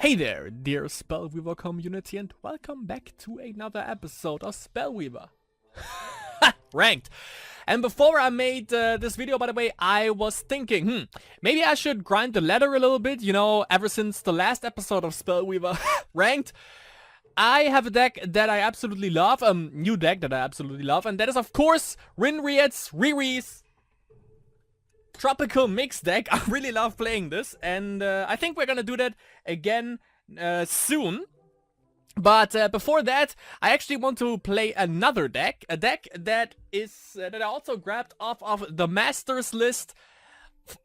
Hey there, dear Spellweaver community, and welcome back to another episode of Spellweaver. Ranked. And before I made this video, by the way, I was thinking, maybe I should grind the ladder a little bit, you know, ever since the last episode of Spellweaver Ranked. I have a deck that I absolutely love, new deck that I absolutely love, and that is, of course, Rinriet's Riri's Tropical Mix deck. I really love playing this, and I think we're gonna do that again soon. But before that, I actually want to play another deck, a deck that is that I also grabbed off of the Masters list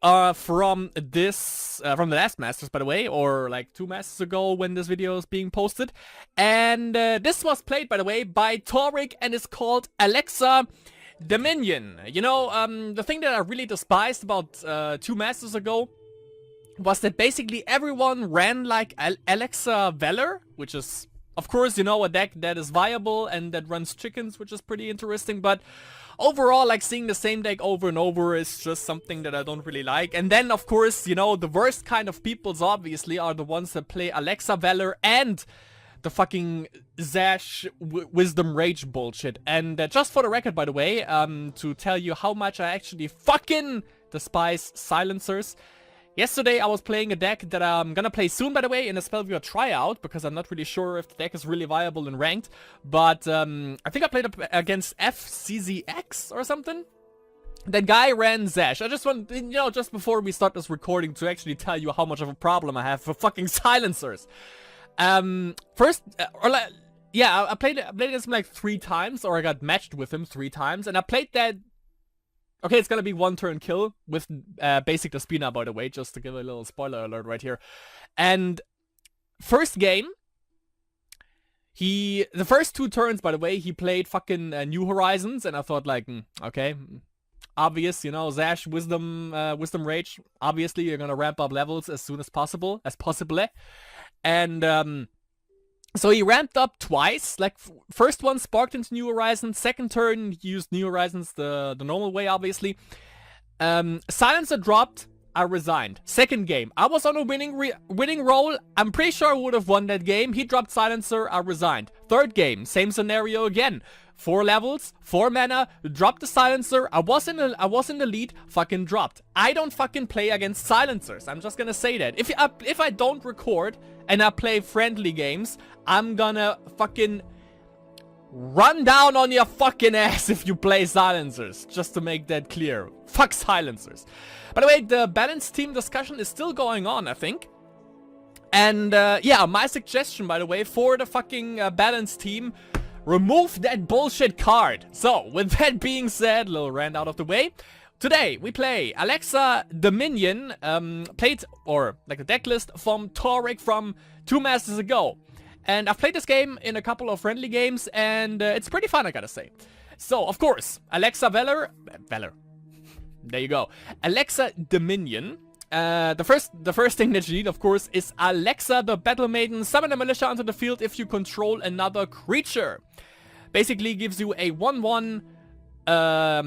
from the last Masters, by the way, or like 2 Masters ago when this video is being posted. And this was played, by the way, by Toric, and is called Alexa Dominion. You know, the thing that I really despised about 2 Masters ago was that basically everyone ran like Alexa Valor, which is, of course, you know, a deck that is viable and that runs chickens, which is pretty interesting, but overall, like, seeing the same deck over and over is just something that I don't really like. And then, of course, you know, the worst kind of peoples, obviously, are the ones that play Alexa Valor and the fucking Zash Wisdom Rage bullshit. And just for the record, by the way, to tell you how much I actually fucking despise silencers. Yesterday, I was playing a deck that I'm gonna play soon, by the way, in a Spellweaver tryout, because I'm not really sure if the deck is really viable in ranked. But I think I played against FCZX or something. That guy ran Zash. I just want, you know, just before we start this recording, to actually tell you how much of a problem I have for fucking silencers. First, yeah, I played against him like 3 times, or I got matched with him 3 times, and I played that. Okay, it's gonna be 1 turn kill with Basic Despina, by the way, just to give a little spoiler alert right here. And first game, the first 2 turns, by the way, he played fucking New Horizons, and I thought like, okay, obvious, you know, Zash Wisdom Rage. Obviously, you're gonna ramp up levels as soon as possible, and so he ramped up twice, like, first one sparked into New Horizons, second turn he used New Horizons the normal way, obviously. Silencer dropped, I resigned. Second game, I was on a winning roll, I'm pretty sure I would have won that game. He dropped Silencer, I resigned. Third game, same scenario again. 4 levels, 4 mana, dropped the Silencer, I was in the lead, fucking dropped. I don't fucking play against silencers, I'm just gonna say that. If I don't record and I play friendly games, I'm gonna fucking run down on your fucking ass if you play silencers, just to make that clear. Fuck silencers. By the way, the balanced team discussion is still going on, I think. And yeah, my suggestion, by the way, for the fucking balanced team, remove that bullshit card. So, with that being said, little rant out of the way. Today, we play Alexa Dominion, played, or like a deck list from Toric from 2 Masters ago. And I've played this game in a couple of friendly games, and it's pretty fun, I gotta say. So, of course, Alexa Valor. There you go. Alexa Dominion. The first thing that you need, of course, is Alexa the Battle Maiden. Summon a militia onto the field if you control another creature. Basically gives you a 1/1, a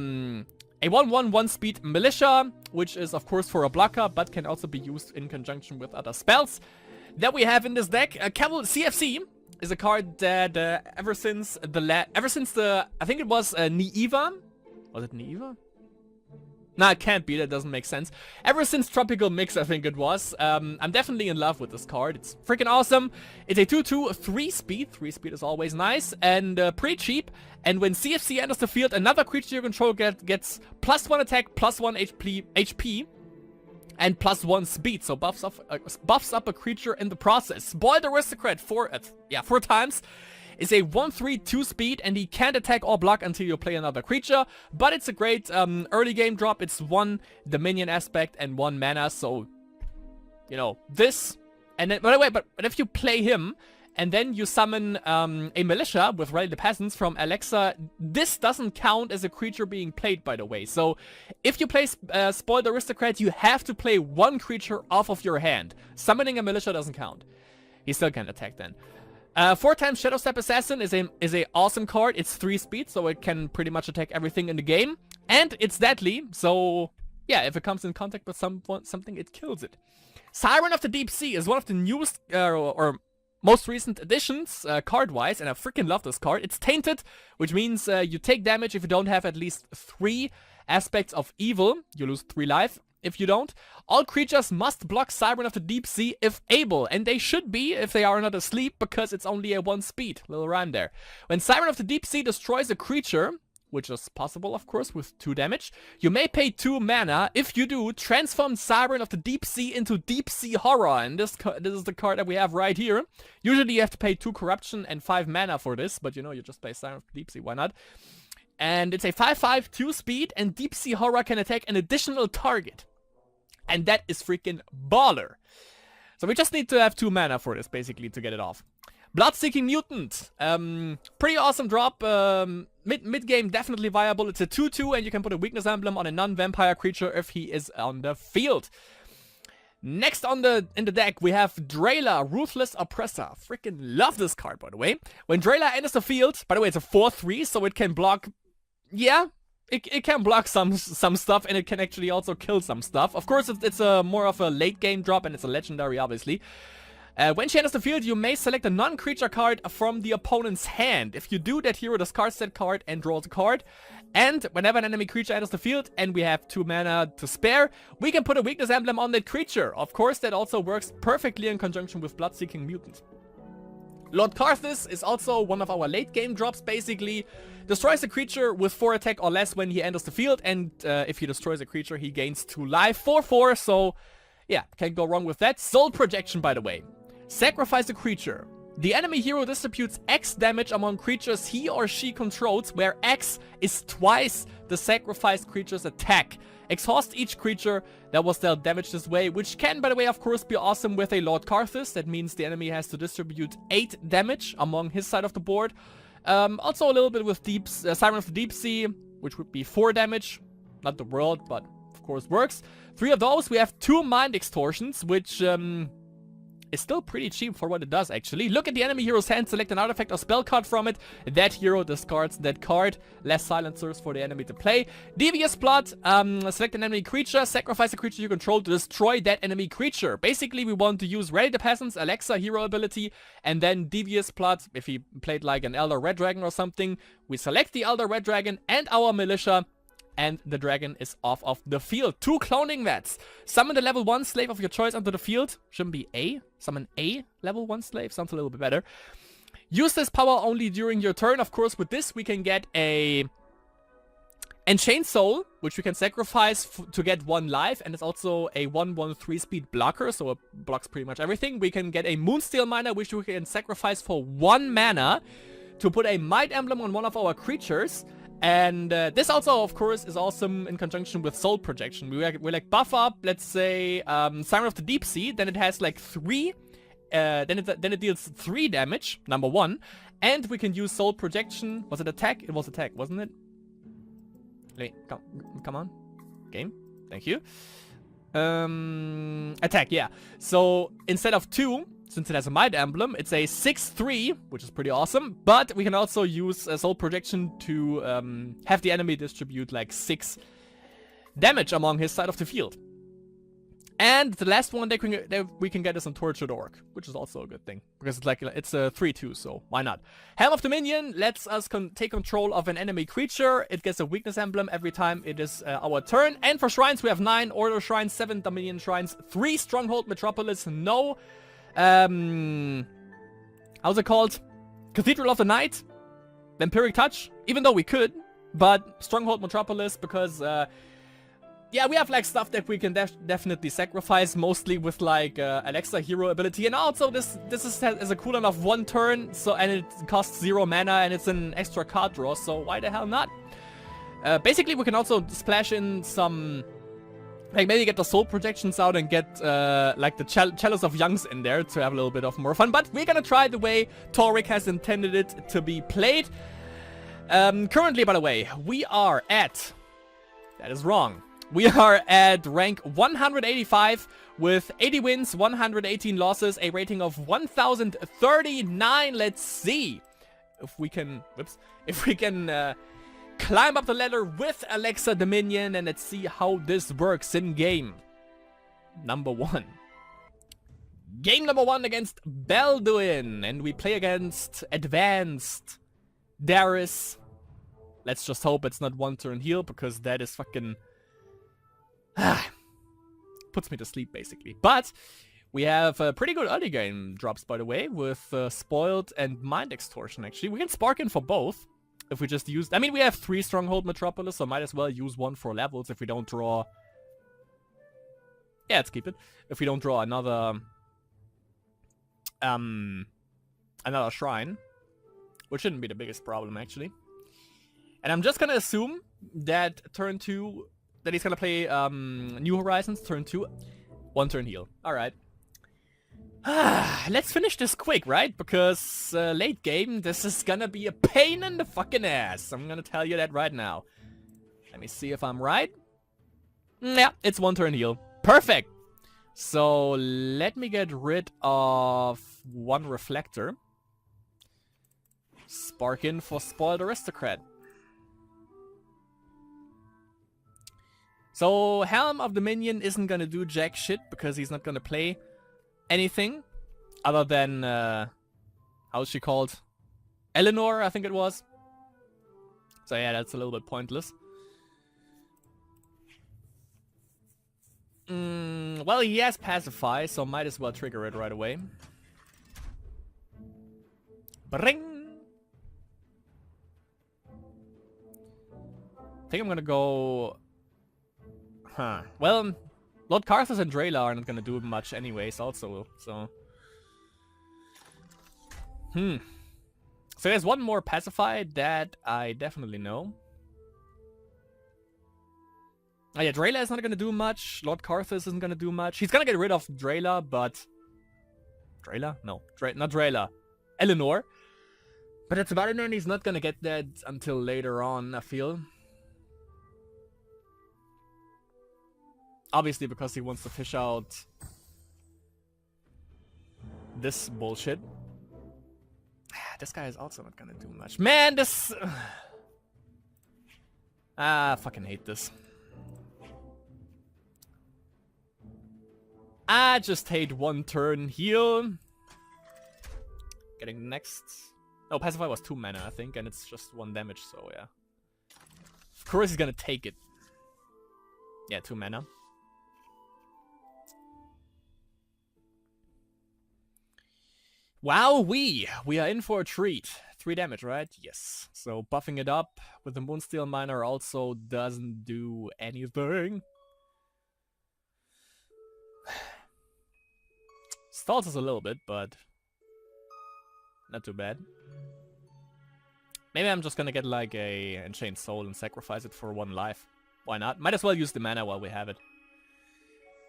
1/1 1-speed militia, which is, of course, for a blocker, but can also be used in conjunction with other spells that we have in this deck. CFC is a card that ever since the I think it was Nieva. Was it Nieva? Nah, it can't be, that doesn't make sense. Ever since Tropical Mix, I think it was. I'm definitely in love with this card. It's freaking awesome. It's a 2/2, 3-speed. 3-speed is always nice, and pretty cheap. And when CFC enters the field, another creature you control gets +1 attack, +1 HP, and +1 speed. So buffs up a creature in the process. Spoiled Aristocrat 4 times. Is a 1/3 2-speed, and he can't attack or block until you play another creature. But it's a great early game drop. It's 1 Dominion aspect and 1 mana, so, you know, this. And then, by the way, but if you play him, and then you summon a militia with Rally the Peasants from Alexa, this doesn't count as a creature being played, by the way. So, if you play Spoiled Aristocrat, you have to play 1 creature off of your hand. Summoning a militia doesn't count. He still can't attack then. 4 times Shadow Step Assassin is a awesome card. It's 3 speed, so it can pretty much attack everything in the game. And it's deadly, so yeah, if it comes in contact with something, it kills it. Siren of the Deep Sea is one of the newest or most recent additions card-wise, and I freaking love this card. It's tainted, which means you take damage if you don't have at least 3 aspects of evil. You lose 3 life. If you don't, all creatures must block Siren of the Deep Sea if able, and they should be if they are not asleep, because it's only a 1 speed. Little rhyme there. When Siren of the Deep Sea destroys a creature, which is possible, of course, with 2 damage, you may pay 2 mana. If you do, transform Siren of the Deep Sea into Deep Sea Horror, and this is the card that we have right here. Usually you have to pay 2 corruption and 5 mana for this, but you know, you just pay Siren of the Deep Sea, why not? And it's a 5/5, 2 speed, and Deep Sea Horror can attack an additional target. And that is freaking baller. So we just need to have 2 mana for this, basically, to get it off. Blood-Seeking Mutant. Pretty awesome drop. Mid-game, definitely viable. It's a 2/2, and you can put a weakness emblem on a non-vampire creature if he is on the field. Next in the deck, we have Drayla, Ruthless Oppressor. Freaking love this card, by the way. When Drayla enters the field, by the way, it's a 4/3, so it can block... Yeah, it can block some stuff, and it can actually also kill some stuff. Of course, it's a more of a late game drop, and it's a legendary, obviously. When she enters the field, you may select a non-creature card from the opponent's hand. If you do, that hero discards that card and draws a card. And whenever an enemy creature enters the field, and we have 2 mana to spare, we can put a weakness emblem on that creature. Of course, that also works perfectly in conjunction with Blood-Seeking Mutant. Lord Karthus is also one of our late game drops, basically. Destroys a creature with 4 attack or less when he enters the field, and if he destroys a creature, he gains 2 life. 4/4, so yeah, can't go wrong with that. Soul Projection, by the way. Sacrifice a creature. The enemy hero distributes X damage among creatures he or she controls, where X is twice the sacrificed creature's attack. Exhaust each creature that was dealt damage this way, which can, by the way, of course, be awesome with a Lord Karthus. That means the enemy has to distribute 8 damage among his side of the board. Also a little bit with Siren of the Deep Sea, which would be 4 damage. Not the world, but of course works. 3 of those. We have 2 Mind Extortions, which... is still pretty cheap for what it does, actually. Look at the enemy hero's hand, select an artifact or spell card from it. That hero discards that card. Less silencers for the enemy to play. Devious Plot, select an enemy creature, sacrifice a creature you control to destroy that enemy creature. Basically, we want to use Ready the Peasant's Alexa hero ability, and then Devious Plot, if he played like an Elder Red Dragon or something, we select the Elder Red Dragon and our Militia, and the dragon is off of the field. 2 Cloning Vats. Summon the level 1 slave of your choice onto the field. Shouldn't be A. Summon a level 1 slave. Sounds a little bit better. Use this power only during your turn. Of course, with this, we can get a Enchained Soul, which we can sacrifice to get 1 life. And it's also a 1/1/3 speed blocker, so it blocks pretty much everything. We can get a Moonsteel Miner, which we can sacrifice for 1 mana to put a Might Emblem on one of our creatures. And this also, of course, is awesome in conjunction with Soul Projection. We like buff up, let's say, Siren of the Deep Sea. Then it has like 3. Then it deals 3 damage, number 1. And we can use Soul Projection. Was it attack? It was attack, wasn't it? Wait, come on. Game. Thank you. Attack, yeah. So instead of 2... since it has a Might Emblem, it's a 6/3, which is pretty awesome. But we can also use Soul Projection to have the enemy distribute like 6 damage along his side of the field. And the last one that we can get is on Tortured Orc, which is also a good thing. Because it's a 3/2, so why not? Helm of Dominion lets us take control of an enemy creature. It gets a weakness emblem every time it is our turn. And for shrines, we have 9 Order Shrines, 7 Dominion Shrines, 3 Stronghold Metropolis, no... how's it called? Cathedral of the Night? Vampiric Touch? Even though we could, but Stronghold Metropolis, because, yeah, we have, like, stuff that we can definitely sacrifice, mostly with, like, Alexa hero ability, and also this is a cooldown of 1 turn, so, and it costs 0 mana, and it's an extra card draw, so why the hell not? Basically, we can also splash in some... like, maybe get the Soul Projections out and get, like, the Chalice of Youngs in there to have a little bit of more fun. But we're gonna try the way Torrik has intended it to be played. Currently, by the way, we are at... that is wrong. We are at rank 185 with 80 wins, 118 losses, a rating of 1039. Let's see if we can... whoops. If we can... climb up the ladder with Alexa Dominion, and let's see how this works in game. Number 1. Game number 1 against Balduin, and we play against Advanced Darius. Let's just hope it's not one turn heal, because that is fucking... puts me to sleep, basically. But we have pretty good early game drops, by the way, with Spoiled and Mind Extortion, actually. We can Spark in for both, if we just use... I mean, we have 3 Stronghold Metropolis, so might as well use 1 for levels if we don't draw... Yeah, let's keep it. If we don't draw another shrine, which shouldn't be the biggest problem, actually. And I'm just gonna assume that turn 2, that he's gonna play New Horizons, turn 2, 1 turn heal. Alright. Let's finish this quick, right? Because late game, this is gonna be a pain in the fucking ass. I'm gonna tell you that right now. Let me see if I'm right. Yeah, it's 1 turn heal. Perfect! So, let me get rid of 1 Reflector. Spark in for Spoiled Aristocrat. So, Helm of the Minion isn't gonna do jack shit, because he's not gonna play anything other than, how's she called? Eleanor, I think it was. So yeah, that's a little bit pointless. Well, he has Pacify, so might as well trigger it right away. Bring! I think I'm gonna go... Well, Lord Karthus and Drayla are not gonna do much anyways, also, so... So there's 1 more Pacify that I definitely know. Oh yeah, Drayla is not gonna do much. Lord Karthus isn't gonna do much. He's gonna get rid of Drayla, but... Drayla? No, not Drayla. Eleanor. But that's about it, and he's not gonna get that until later on, I feel. Obviously, because he wants to fish out this bullshit. This guy is also not gonna do much. Man, this... I fucking hate this. I just hate 1 turn heal. Getting next... Oh, Pacify was 2 mana, I think, and it's just 1 damage, so yeah. Of course he's gonna take it. Yeah, 2 mana. Wow, we are in for a treat. 3 damage, right? Yes. So buffing it up with the Moonsteel Miner also doesn't do anything. Stalls us a little bit, but not too bad. Maybe I'm just gonna get like a Enchained Soul and sacrifice it for 1 life. Why not? Might as well use the mana while we have it.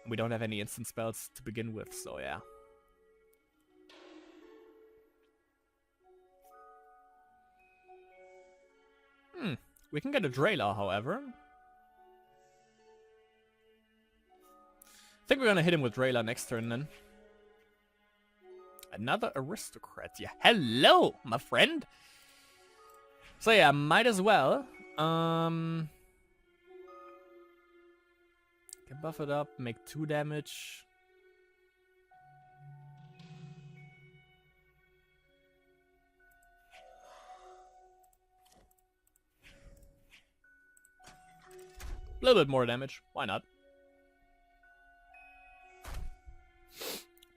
We don't have any instant spells to begin with, so yeah. We can get a Drayla, however. I think we're gonna hit him with Drayla next turn, then. Another Aristocrat, yeah. Hello, my friend! So yeah, might as well. Can buff it up, make 2 damage. A little bit more damage. Why not?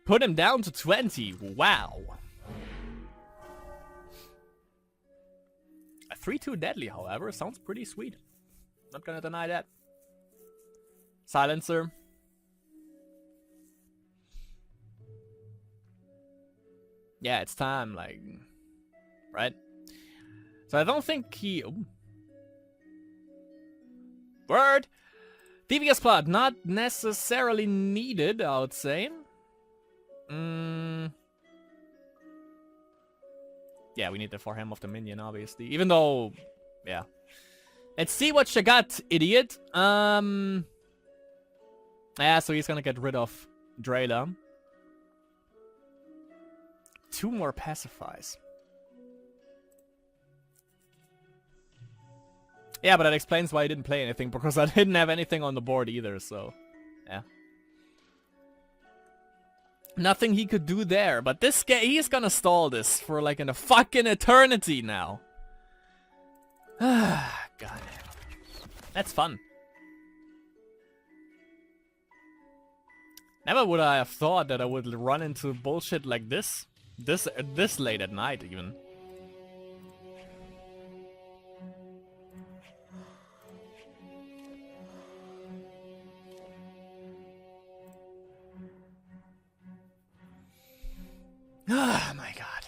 Put him down to 20. Wow. A 3-2 deadly, however, sounds pretty sweet. Not gonna deny that. Silencer. Yeah, it's time, like... Right? So I don't think he... Ooh. Word! Devious Plot, not necessarily needed, I would say. Yeah, we need the for him of the minion, obviously. Even though, yeah. Let's see what you got, idiot. Yeah, so he's gonna get rid of Drayla. 2 more pacifies. Yeah, but that explains why I didn't play anything, because I didn't have anything on the board either, so... Yeah. Nothing he could do there. But this guy, he's gonna stall this for like in a fucking eternity now. God. That's fun. Never would I have thought that I would run into bullshit like this. This late at night, even. Oh my god.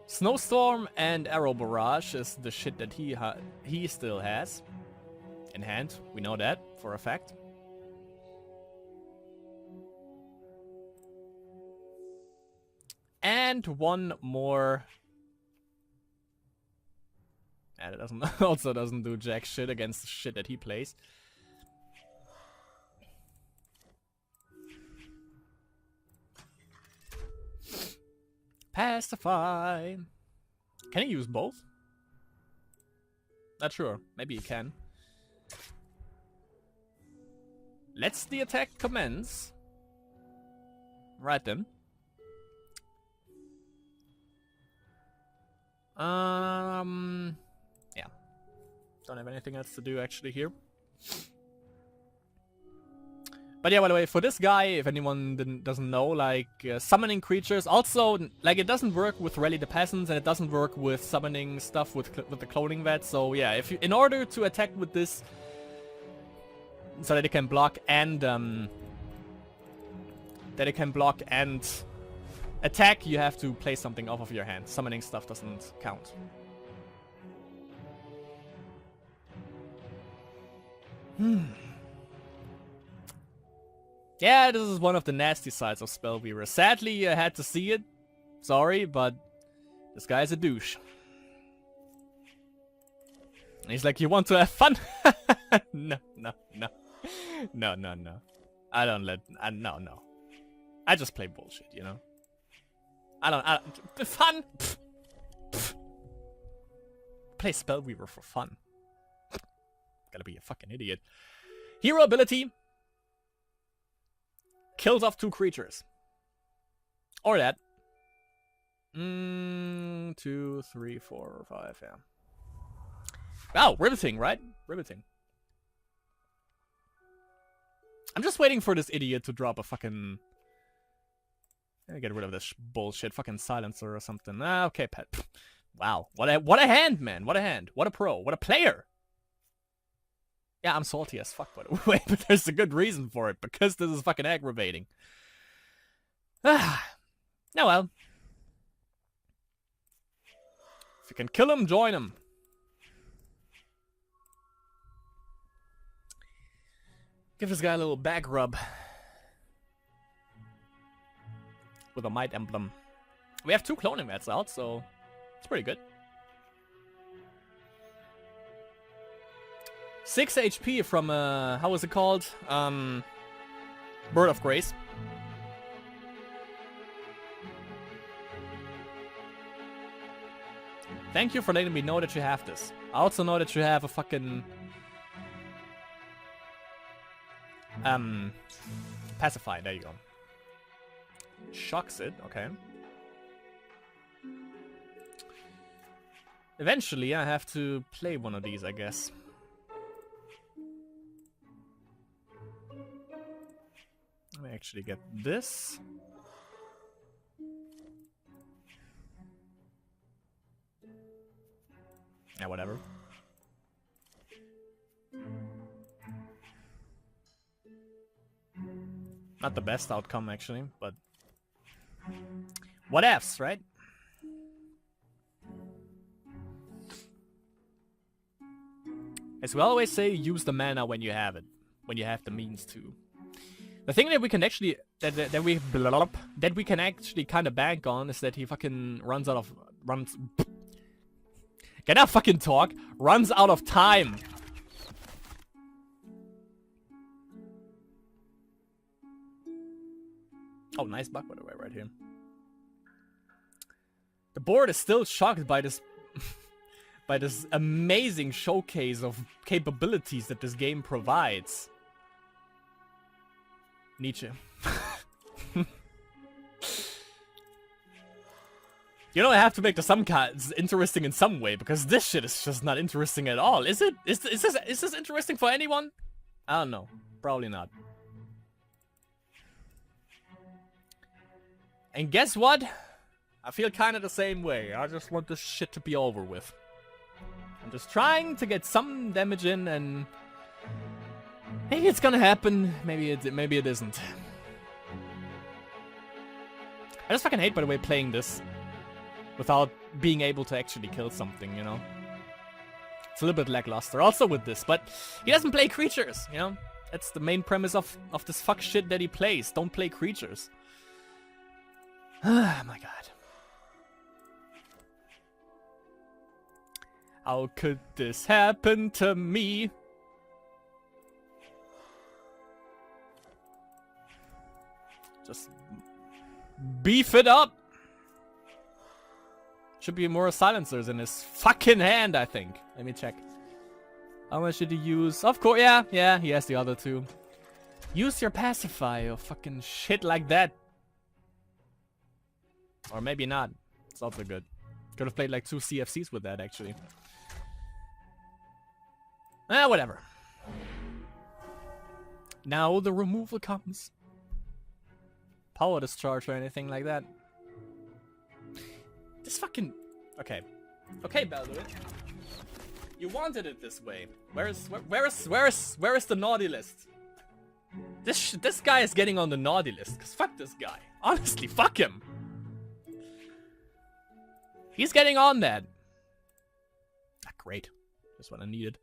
Snowstorm and Arrow Barrage is the shit that he still has in hand. We know that for a fact. And one more. And it doesn't also doesn't do jack shit against the shit that he plays. Pacify. Can he use both? Not sure. Maybe he can. Let's the attack commence. Right then. Yeah. Don't have anything else to do actually here. But yeah, by the way, for this guy, if anyone doesn't know, like, summoning creatures, also, like, it doesn't work with Rally the Peasants, and it doesn't work with summoning stuff with the cloning vet, so yeah, if you, in order to attack with this, so that it can block and, attack, you have to play something off of your hand. Summoning stuff doesn't count. Yeah, this is one of the nasty sides of Spellweaver. Sadly, I had to see it. Sorry, but this guy's a douche. And he's like, you want to have fun? No. No. I don't let... no. I just play bullshit, you know? I don't... Fun? Pfft. Play Spellweaver for fun. Gotta be a fucking idiot. Hero ability. Kills off 2 creatures. Or that. 2, 3, 4, 5, yeah. Wow, riveting, right? Riveting. I'm just waiting for this idiot to drop a fucking... Get rid of this bullshit. Fucking silencer or something. Ah, okay, pet. Wow. What a hand, man. What a hand. What a pro. What a player. Yeah, I'm salty as fuck, by the way, but there's a good reason for it, because this is fucking aggravating. Ah. Oh well. If you can kill him, join him. Give this guy a little back rub. With a might emblem. We have 2 cloning mats out, so it's pretty good. 6 HP from, how was it called? Bird of Grace. Thank you for letting me know that you have this. I also know that you have a fucking... Pacify, there you go. Shocks it, okay. Eventually I have to play one of these, I guess. Let me actually get this. Yeah, whatever. Not the best outcome, actually, but... what ifs, right? As we always say, use the mana when you have it. When you have the means to. The thing that we can actually that we can actually kind of bank on is that he fucking runs can I fucking talk? Runs out of time. Oh, nice buck by the way, right here. The board is still shocked by this by this amazing showcase of capabilities that this game provides. Nietzsche. You know, I have to make the some cards interesting in some way, because this shit is just not interesting at all. Is it? Is this interesting for anyone? I don't know. Probably not. And guess what? I feel kind of the same way. I just want this shit to be over with. I'm just trying to get some damage in, and maybe it's gonna happen. Maybe it isn't. I just fucking hate, by the way, playing this without being able to actually kill something, you know? It's a little bit lackluster also with this, but he doesn't play creatures, you know? That's the main premise of this fuck shit that he plays. Don't play creatures. Oh my god. How could this happen to me? Just beef it up. Should be more silencers in his fucking hand, I think. Let me check. How much did he use? Of course, yeah, he has the other two. Use your pacify or fucking shit like that. Or maybe not. It's also good. Could have played like 2 CFCs with that, actually. Whatever. Now the removal comes. Power discharge or anything like that. This fucking... Okay. Okay, Balduin. You wanted it this way. Where is the naughty list? This guy is getting on the naughty list. Cause fuck this guy. Honestly, fuck him. He's getting on that. Ah, great. That's what I needed.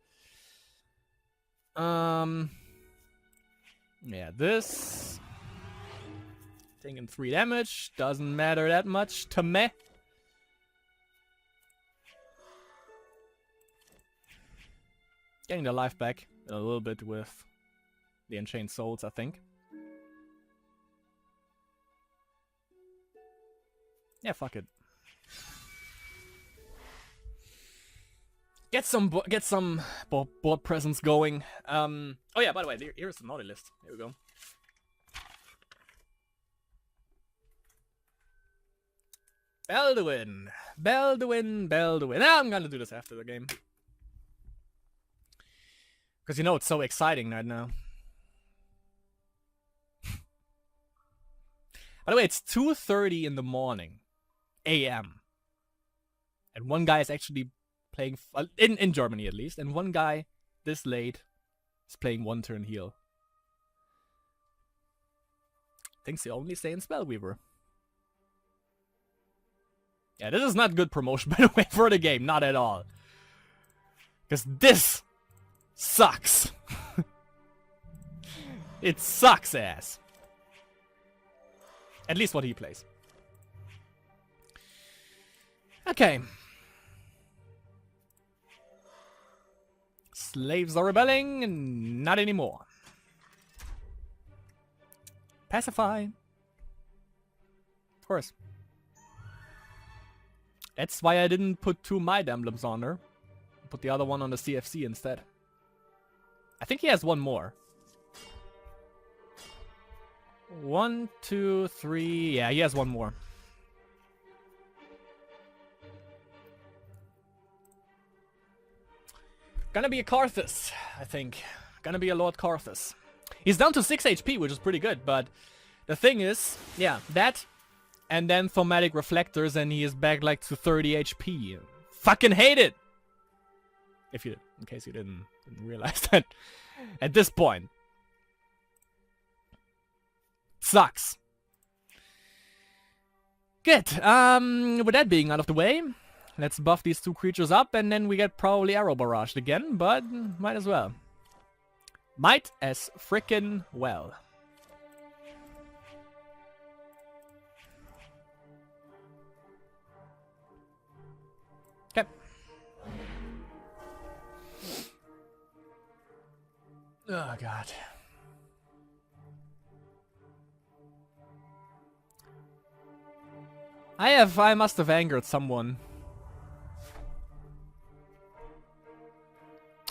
Yeah, this. Taking 3 damage. Doesn't matter that much to me. Getting the life back a little bit with the Enchained Souls, I think. Yeah, fuck it. Get some board presence going. Oh yeah, by the way, here's the naughty list. Here we go. Balduin. Now I'm gonna do this after the game. Because you know it's so exciting right now. By the way, it's 2:30 in the morning. AM. And one guy is actually playing... in Germany at least. And one guy, this late, is playing 1 turn heal. Things you only say in Spellweaver. Yeah, this is not good promotion, by the way, for the game. Not at all. Because this sucks. It sucks ass. At least what he plays. Okay. Slaves are rebelling. Not anymore. Pacify. Of course. That's why I didn't put 2 Might Emblems on her. Put the other one on the CFC instead. I think he has 1 more. 1, 2, 3... Yeah, he has 1 more. Gonna be a Karthus, I think. Gonna be a Lord Karthus. He's down to 6 HP, which is pretty good, but... The thing is, yeah, that... And then Thaumatic Reflectors, and he is back like to 30 HP. Fucking hate it! If you... In case you didn't realize that. At this point. Sucks. Good. With that being out of the way, let's buff these 2 creatures up, and then we get probably Arrow Barraged again, but might as well. Might as frickin' well. Okay. Oh god. I must have angered someone.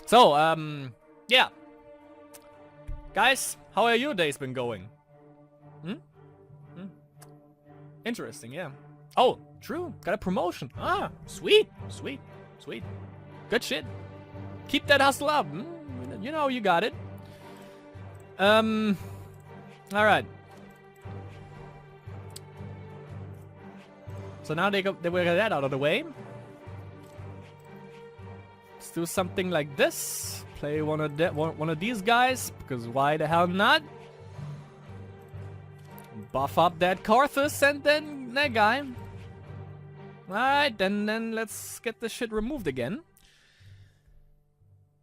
So, yeah. Guys, how are your days been going? Hmm? Hmm. Interesting, yeah. Oh, true. Got a promotion. Ah, sweet. Sweet. Sweet. Good shit. Keep that hustle up. You know you got it. Alright. So now they got that out of the way. Let's do something like this. Play one of these guys, because why the hell not? Buff up that Karthus and then that guy. Alright, then let's get this shit removed again.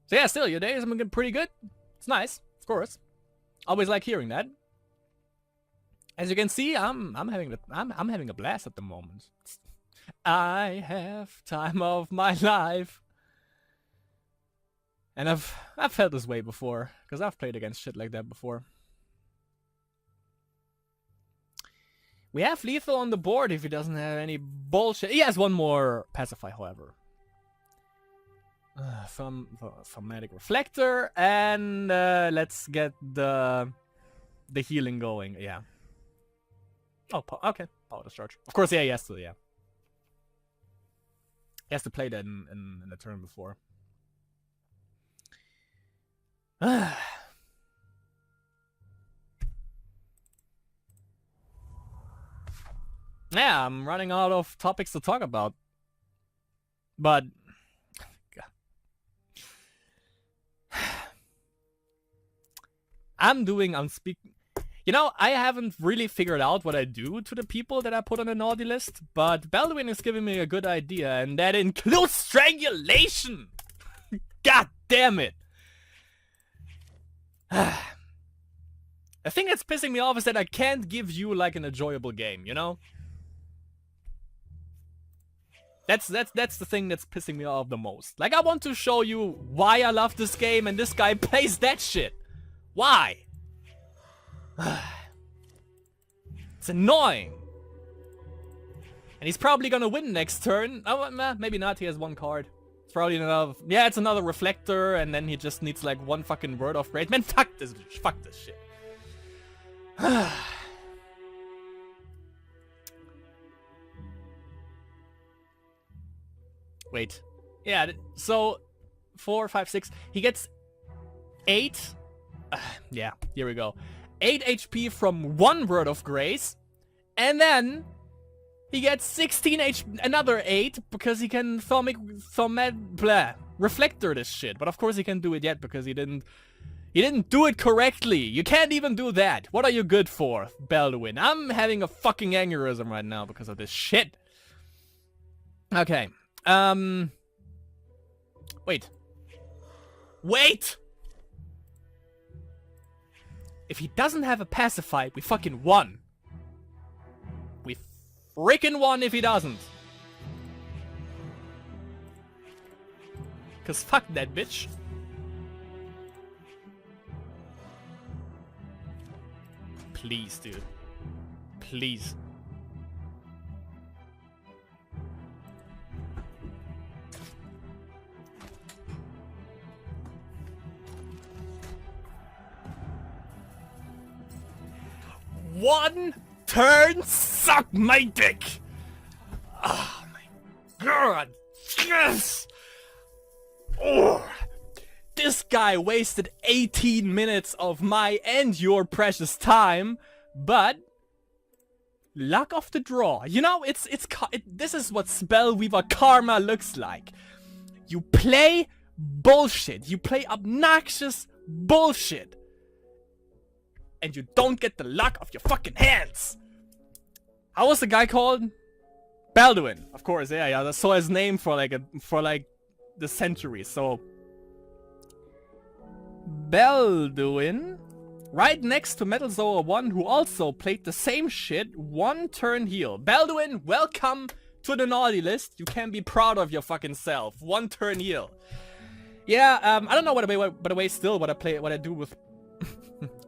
So yeah, still your day is looking pretty good. It's nice, of course. Always like hearing that. As you can see, I'm having a blast at the moment. I have time of my life. And I've felt this way before, because I've played against shit like that before. We have lethal on the board if he doesn't have any bullshit. He has one more pacify, however. Thaumatic Reflector, and let's get the healing going. Yeah. Oh, okay. Power Discharge. Of course, yeah, he has to. Yeah. He has to play that in the turn before. Yeah, I'm running out of topics to talk about. But I'm speaking. You know, I haven't really figured out what I do to the people that I put on the naughty list, but Balduin is giving me a good idea, and that includes strangulation! God damn it! The thing that's pissing me off is that I can't give you, like, an enjoyable game, you know? That's the thing that's pissing me off the most. Like, I want to show you why I love this game, and this guy plays that shit. Why? It's annoying. And he's probably gonna win next turn. Oh, maybe not. He has one card. It's probably another. Yeah, it's another reflector, and then he just needs like one fucking word of grace. Man, fuck this shit. Wait. Yeah. So 4, 5, 6. He gets 8. Yeah. Here we go. 8 HP from one word of grace, and then he gets 16 HP, another 8, because he can reflector this shit. But of course he can't do it yet because he didn't do it correctly. You can't even do that. What are you good for, Balduin? I'm having a fucking aneurysm right now because of this shit. Okay. Wait. If he doesn't have a pacify, we fucking won. We freaking won if he doesn't. Cause fuck that bitch. Please, dude. Please. One turn, suck my dick. Oh my god. Yes. Oh. This guy wasted 18 minutes of my and your precious time, but luck of the draw. You know, this is what Spellweaver karma looks like. You play bullshit. You play obnoxious bullshit. And you don't get the luck of your fucking hands. How was the guy called? Balduin, of course. Yeah. I saw his name for like the century. So Balduin, right next to Metal Zoa 1, who also played the same shit. One turn heal. Balduin, welcome to the naughty list. You can be proud of your fucking self. One turn heal. Yeah. I don't know what I do with.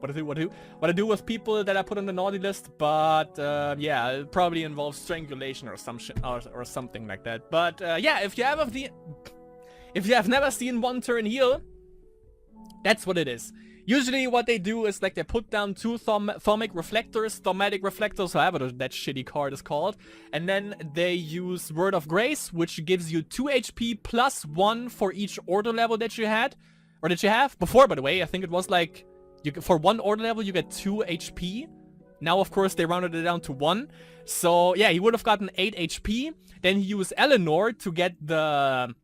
What I do with people that I put on the naughty list, but yeah, it probably involves strangulation or some shit or something like that. But yeah, if you have never seen one turn heal, that's what it is. Usually what they do is like they put down 2 thaumatic reflectors, however that shitty card is called. And then they use Word of Grace, which gives you 2 HP plus 1 for each order level that you had. Or that you have. Before, by the way, I think it was like, for 1 order level you get 2 HP. Now, of course, they rounded it down to 1. So, yeah, he would have gotten 8 HP. Then he used Eleanor to get the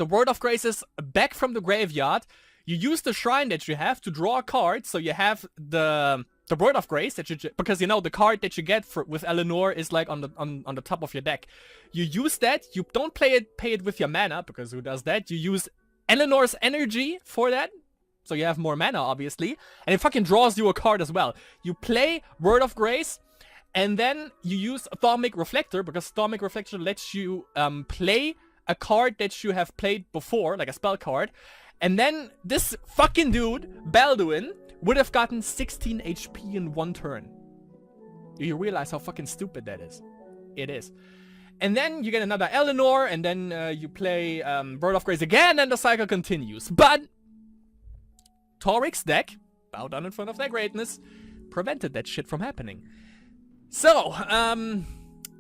Word of Graces back from the graveyard. You use the shrine that you have to draw a card, so you have the Word of Grace that you because you know the card that you get with Eleanor is like on the top of your deck. You use that. You don't pay it with your mana, because who does that? You use Eleanor's energy for that, so you have more mana, obviously, and it fucking draws you a card as well. You play Word of Grace, and then you use Thaumatic Reflector, because Thaumatic Reflector lets you play a card that you have played before, like a spell card. And then this fucking dude, Balduin, would have gotten 16 HP in 1 turn. Do you realize how fucking stupid that is? It is. And then you get another Eleanor, and then you play Word of Grace again, and the cycle continues. But Torik's deck, bow down in front of their greatness, prevented that shit from happening. So,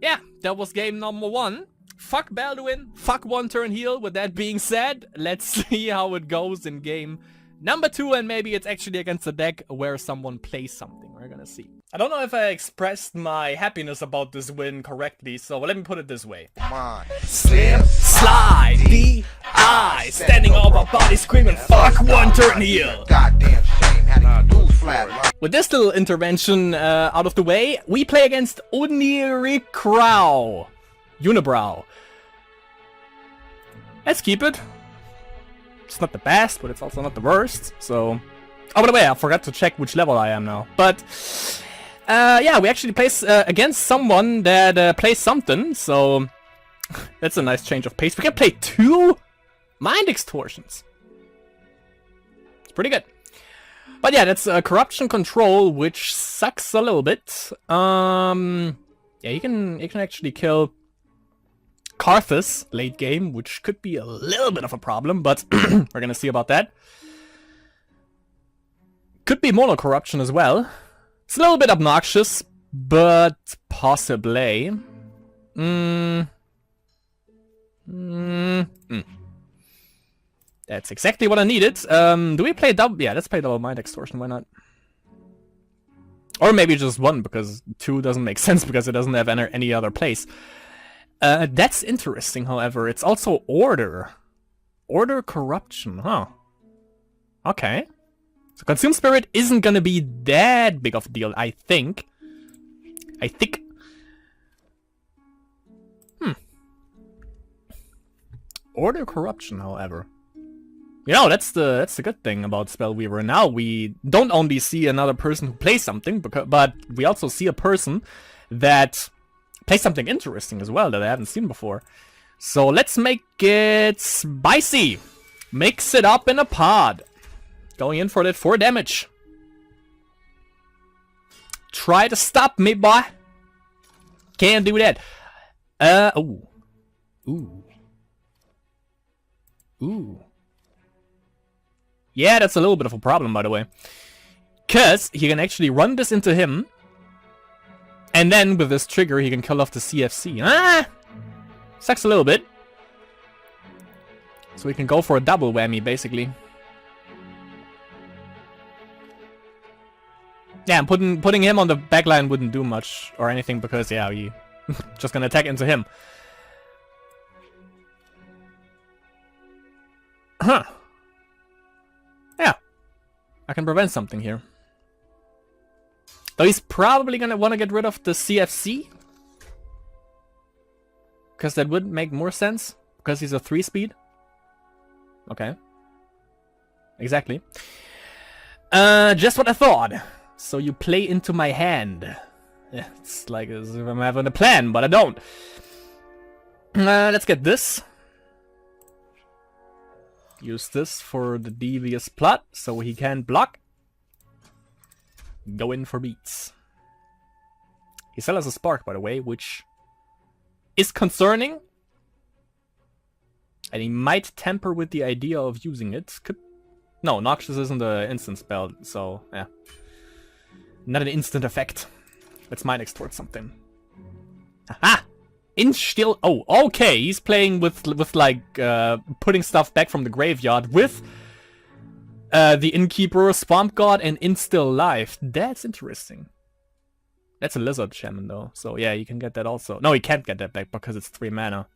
yeah, that was game number 1. Fuck Balduin, fuck 1 turn heal. With that being said, let's see how it goes in game number 2, and maybe it's actually against a deck where someone plays something. We're gonna see. I don't know if I expressed my happiness about this win correctly, so let me put it this way. Come on. Slip, slide, D-I, standing over body screaming, fuck 1 turn heal. Goddamn shame, how to do flat. With this little intervention out of the way, we play against Unibrow. Let's keep it. It's not the best, but it's also not the worst, so... Oh, by the way, I forgot to check which level I am now. But, yeah, we actually play against someone that plays something, so... That's a nice change of pace. We can play 2 Mind Extortions. It's pretty good. But yeah, that's Corruption Control, which sucks a little bit. Yeah, you can actually kill Karthus late game, which could be a little bit of a problem, but we're gonna see about that. Could be Mono Corruption as well. It's a little bit obnoxious, but possibly. That's exactly what I needed. Do we play double? Yeah, let's play double Mind Extortion, why not? Or maybe just 1, because 2 doesn't make sense because it doesn't have any other place. That's interesting, however. It's also Order. Order Corruption, huh? Okay. So Consume Spirit isn't gonna be that big of a deal, I think. Order Corruption, however. You know, that's the good thing about Spellweaver. Now we don't only see another person who plays something, but we also see a person that plays something interesting as well that I haven't seen before. So let's make it spicy. Mix it up in a pod. Going in for that 4 damage. Try to stop me, boy. Can't do that. Ooh. Yeah, that's a little bit of a problem, by the way. Because he can actually run this into him. And then with this trigger, he can kill off the CFC. Sucks a little bit. So we can go for a double whammy, basically. Yeah, and putting him on the backline wouldn't do much or anything because, yeah, he just gonna attack into him. Huh. Yeah. I can prevent something here. Though he's probably gonna want to get rid of the CFC. Because that would make more sense. Because he's a 3-speed. Okay. Exactly. Just what I thought. So you play into my hand. Yeah, it's like as if I'm having a plan, but I don't. Let's get this. Use this for the devious plot, so he can block. Go in for beats. He still has a spark, by the way, which is concerning. And he might tamper with the idea of using it. Could No, Noxious isn't an instant spell, so yeah. Not an instant effect. Let's Mind Extort something. Aha! Instill. Oh, okay. He's playing with like putting stuff back from the graveyard with the Innkeeper, Swamp God, and Instill Life. That's interesting. That's a Lizard Shaman though, so yeah, you can get that also. No, he can't get that back because it's 3 mana.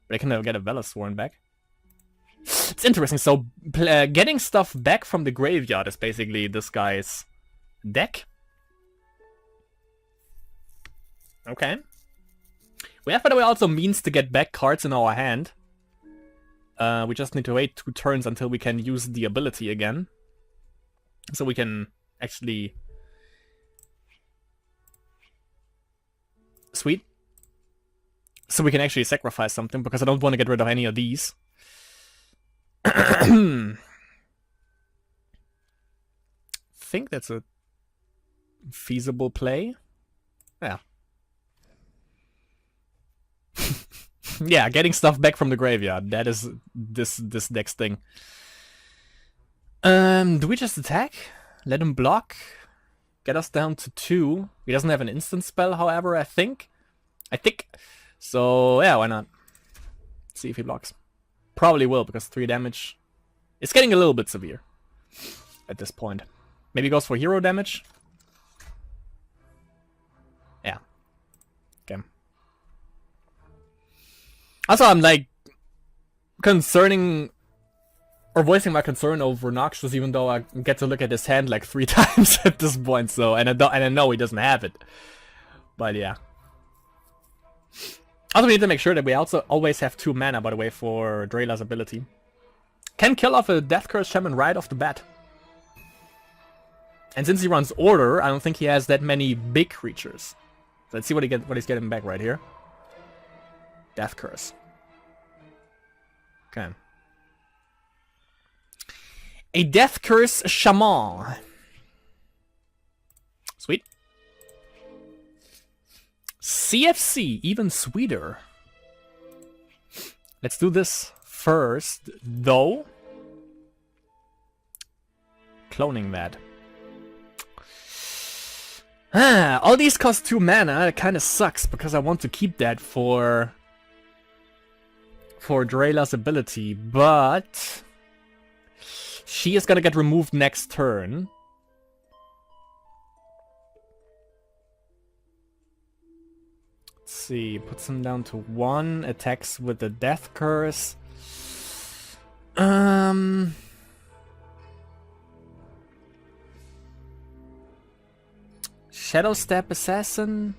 But I can never get a Velasworn back. It's interesting. So getting stuff back from the graveyard is basically this guy's deck. Okay. We have, by the way, also means to get back cards in our hand. We just need to wait 2 turns until we can use the ability again. So we can actually... Sweet. So we can actually sacrifice something, because I don't want to get rid of any of these. Think that's a feasible play. Yeah. Yeah, getting stuff back from the graveyard. That is this deck's thing. Do we just attack? Let him block? Get us down to 2. He doesn't have an instant spell, however, I think. So, yeah, why not? See if he blocks. Probably will, because 3 damage. It's getting a little bit severe at this point. Maybe he goes for hero damage? Yeah. Okay. Also, I'm like concerning or voicing my concern over Noxious, even though I get to look at his hand like 3 times at this point. So, and I know he doesn't have it. But yeah. Also, we need to make sure that we also always have 2 mana, by the way, for Drela's ability. Can kill off a Death Curse Shaman right off the bat. And since he runs Order, I don't think he has that many big creatures. So let's see what he's getting back right here. Death Curse. Okay. A Death Curse Shaman. Sweet. CFC, even sweeter. Let's do this first, though. Cloning that. All these cost 2 mana. It kind of sucks because I want to keep that for Drela's ability, but she is gonna get removed next turn. Let's see, puts him down to 1, attacks with the Death Curse. Shadow Step Assassin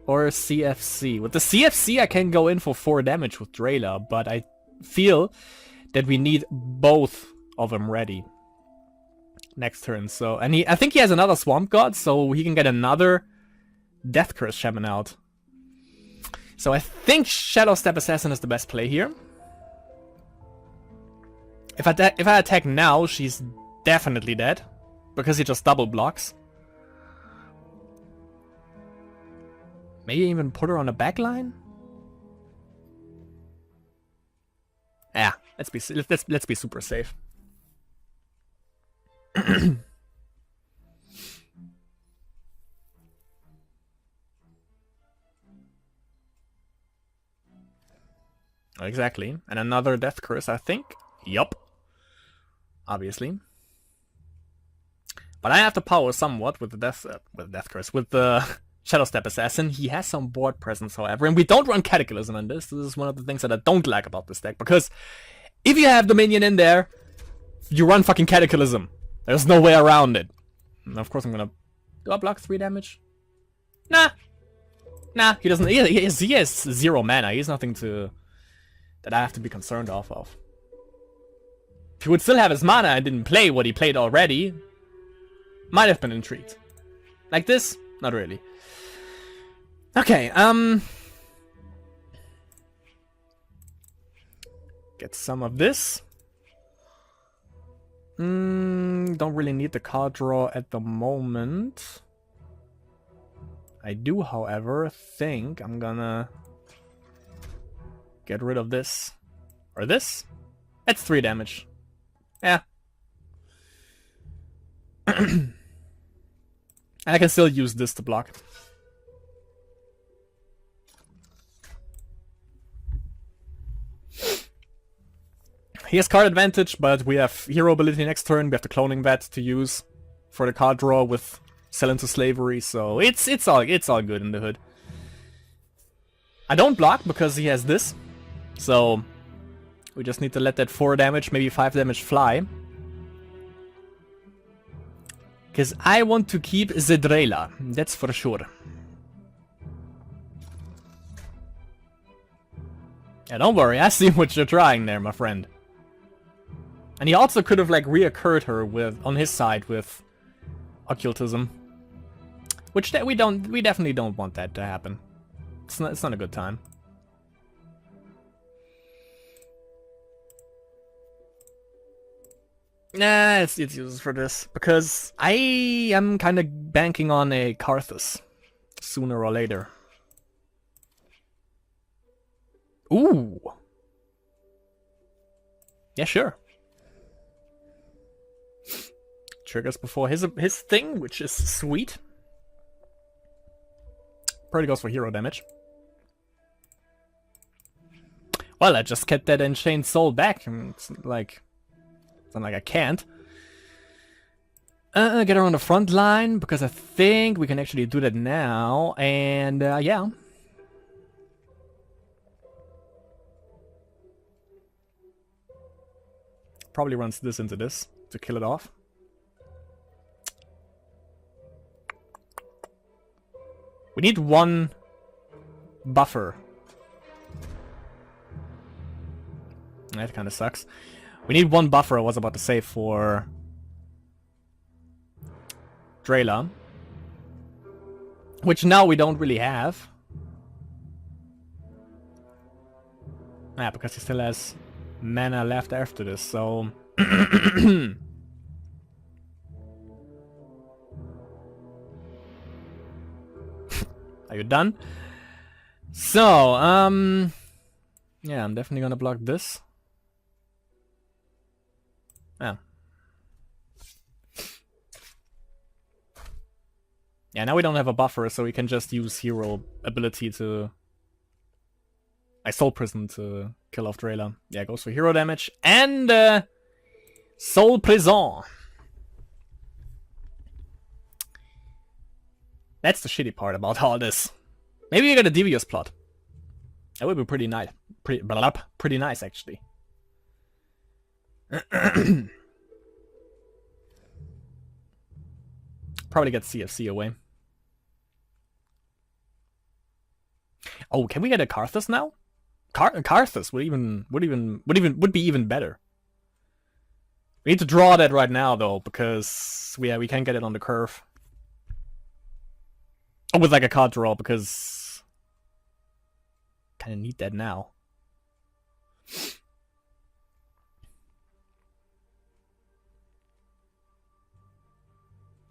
or CFC. With the CFC I can go in for 4 damage with Drela, but I feel that we need both of them ready next turn. So, and I think he has another Swamp God, so he can get another Death Curse Shaman out. So I think Shadow Step Assassin is the best play here. If I attack now, she's definitely dead, because he just double blocks. Maybe even put her on the back line? Yeah, let's be super safe. Exactly. And another Death Curse, I think. Yup. Obviously. But I have to power somewhat with the Death Curse. With the Shadow Step Assassin. He has some board presence, however. And we don't run Cataclysm on this. This is one of the things that I don't like about this deck. Because if you have Dominion in there, you run fucking Cataclysm. There's no way around it. And of course I'm gonna... Do I block 3 damage? Nah. Nah, he doesn't... He has 0 mana. He has nothing to... that I have to be concerned of. If he would still have his mana and didn't play what he played already, might have been intrigued. Like this? Not really. Okay, get some of this. Don't really need the card draw at the moment. I do, however, think I'm gonna get rid of this. Or this? That's 3 damage. Yeah. And I can still use this to block. He has card advantage, but we have hero ability next turn. We have the cloning vet to use for the card draw with Sell into Slavery, so it's all good in the hood. I don't block because he has this, so we just need to let that 4 damage, maybe 5 damage fly. Because I want to keep Zedrela, that's for sure. Yeah, don't worry, I see what you're trying there, my friend. And he also could have like reoccurred her with on his side with occultism, which we definitely don't want that to happen. It's not a good time. Nah, it's useless for this because I am kind of banking on a Karthus sooner or later. Ooh. Yeah, sure. Triggers before his thing, which is sweet. Probably goes for hero damage. Well, I just kept that Enchained Soul back. It's not like I can't. Get her on the front line, because I think we can actually do that now. And, yeah. Probably runs this into this to kill it off. We need one buffer. That kind of sucks. We need one buffer, I was about to say, for Drela. Which now we don't really have. Yeah, because he still has mana left after this, so... Are you done? So, yeah, I'm definitely gonna block this. Yeah. Yeah, now we don't have a buffer, so we can just use hero ability to... Soul Prison to kill off Drela. Yeah, goes for hero damage and Soul Prison. That's the shitty part about all this. Maybe we get a devious plot. That would be pretty nice. Pretty nice, actually. Probably get CFC away. Oh, can we get a Karthus now? Karthus would be even better. We need to draw that right now though, because we can't get it on the curve. Oh, with like a card draw, because kind of need that now.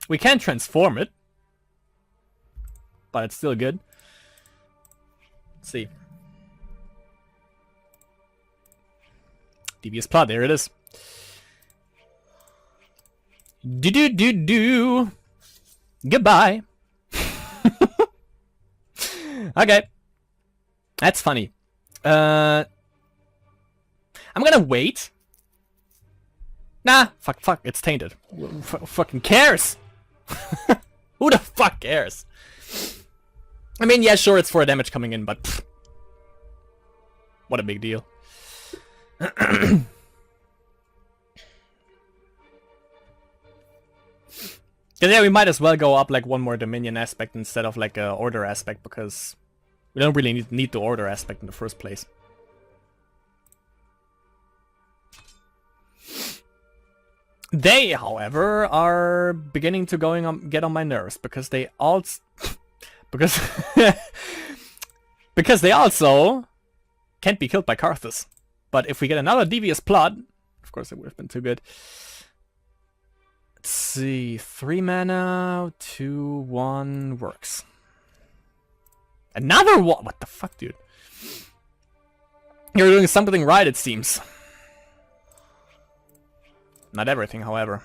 We can transform it, but it's still good. Let's see. Devious plot, there it is. Do. Goodbye. Okay. That's funny. I'm gonna wait. Nah, fuck, it's tainted. Who fucking cares? Who the fuck cares? I mean, yeah, sure, it's 4 damage coming in, but pfft, what a big deal. Yeah, we might as well go up like one more Dominion aspect instead of like a Order aspect, because we don't really need the Order aspect in the first place. They, however, are beginning to get on my nerves, because they also because they also can't be killed by Karthus. But if we get another devious plot, of course it would have been too good. Let's see, 3 mana, 2/1 works. Another one. What the fuck, dude? You're doing something right, it seems. Not everything, however.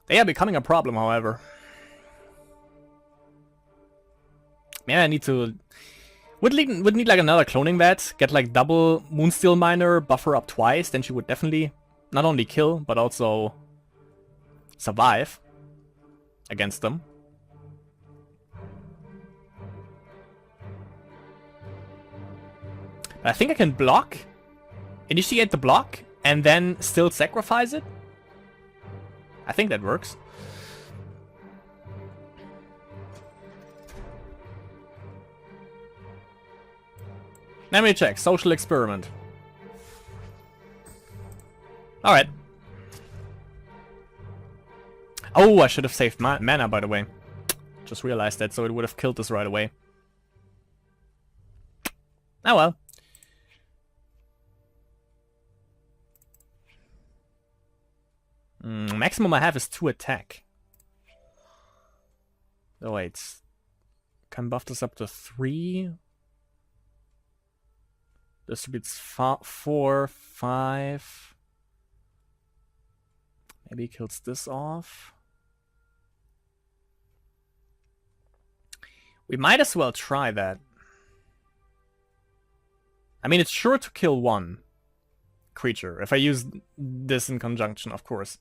They are becoming a problem, however. Man, I need to... Would need like another cloning vet, get like double Moonsteel Miner, buffer up twice, then she would definitely not only kill, but also survive against them. But I think I can block, initiate the block, and then still sacrifice it. I think that works. Let me check. Social experiment. Alright. Oh, I should have saved mana, by the way. Just realized that, so it would have killed this right away. Oh well. Maximum I have is 2 attack. Oh wait. Can buff this up to 3. Distributes 4, 5. Maybe kills this off. We might as well try that. I mean, it's sure to kill 1 creature. If I use this in conjunction, of course.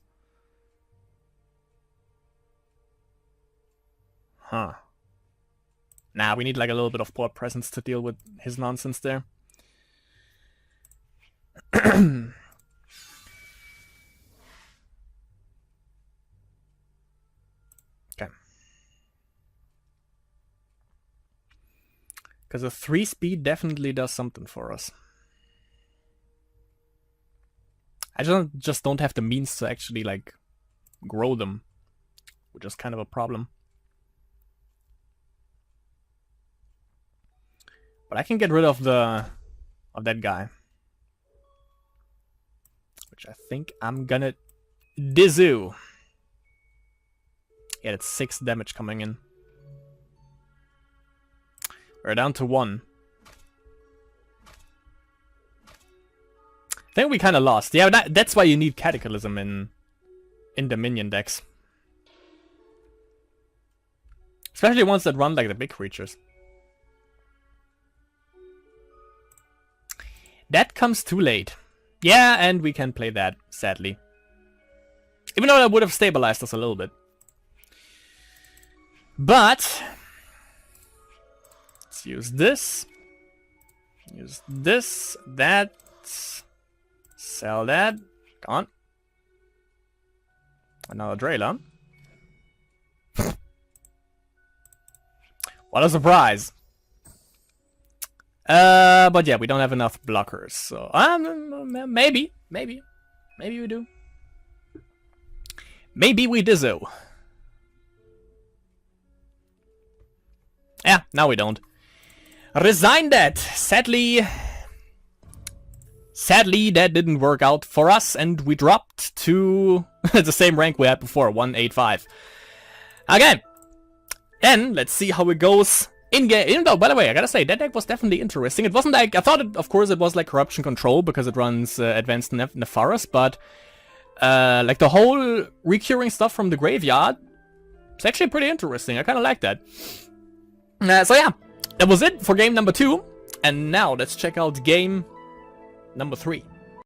Huh. Nah, we need like a little bit of board presence to deal with his nonsense there. Okay. Because a 3 speed definitely does something for us. I just don't have the means to actually like grow them, which is kind of a problem. But I can get rid of that guy. Which I think I'm gonna do. Yeah, that's 6 damage coming in. We're down to 1. I think we kind of lost. Yeah, that's why you need Cataclysm in the minion decks. Especially ones that run like the big creatures. That comes too late. Yeah, and we can play that, sadly. Even though that would have stabilized us a little bit. But let's use this. Use this, that. Sell that. Gone. Another Drayla. What a surprise. But yeah, we don't have enough blockers, so maybe we do. Maybe we do. Yeah, now we don't. Resign that. Sadly, that didn't work out for us, and we dropped to the same rank we had before, 185. Okay, and let's see how it goes. In-game, though, by the way, I gotta say, that deck was definitely interesting. It wasn't like, I thought, of course, it was like Corruption Control, because it runs Advanced Nefaris, but like the whole recuring stuff from the graveyard, it's actually pretty interesting. I kinda like that. So yeah, that was it for game number 2, and now let's check out game number 3.